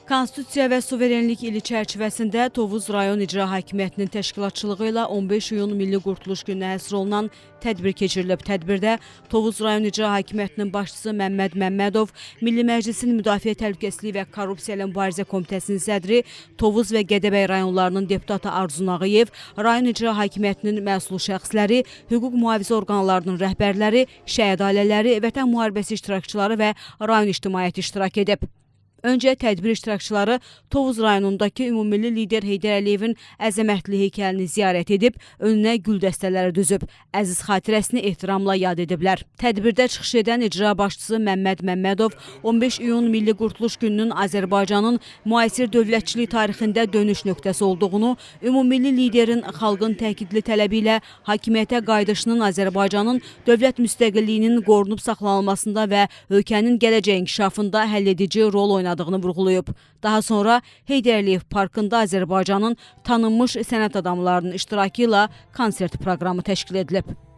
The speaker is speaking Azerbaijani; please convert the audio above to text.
Konstitusiya və Suverenlik ili çərçivəsində Tovuz rayon icra hakimiyyətinin təşkilatçılığı ilə 15 iyun Milli Qurtuluş gününə həsr olunan tədbir keçirilib. Tədbirdə Tovuz rayon icra hakimiyyətinin başçısı Məmməd Məmmədov, Milli Məclisin Müdafiə Təhlükəsizliyi və Korrupsiya ilə Mübarizə Komitəsinin sədri, Tovuz və Gədəbəy rayonlarının deputatı Arzun Ağayev, rayon icra hakimiyyətinin məsul şəxsləri, hüquq mühafizə orqanlarının rəhbərləri, şəhid ailələri, vətən müharibəsi iştirakçıları və rayon ictimaiyyəti iştirak edib. Öncə tədbir iştirakçıları Tovuz rayonundakı ümumilli lider Heydər Əliyevin əzəmətli heykəlini ziyarət edib, önünə gül dəstələri düzüb, əziz xatirəsini ehtiramla yad ediblər. Tədbirdə çıxış edən icra başçısı Məmməd Məmmədov 15 iyun Milli Qurtuluş gününün Azərbaycanın müasir dövlətçilik tarixində dönüş nöqtəsi olduğunu, ümumilli liderin xalqın təkidli tələbi ilə hakimiyyətə qayıdışının Azərbaycanın dövlət müstəqilliyinin qorunub saxlanılmasında və ölkənin gələcək inkişafında həlledici rol oynadığını vurğulayıb. Daha sonra Heydər Əliyev Parkında Azərbaycanın tanınmış sənət adamlarının iştirakı ilə konsert proqramı təşkil edilib.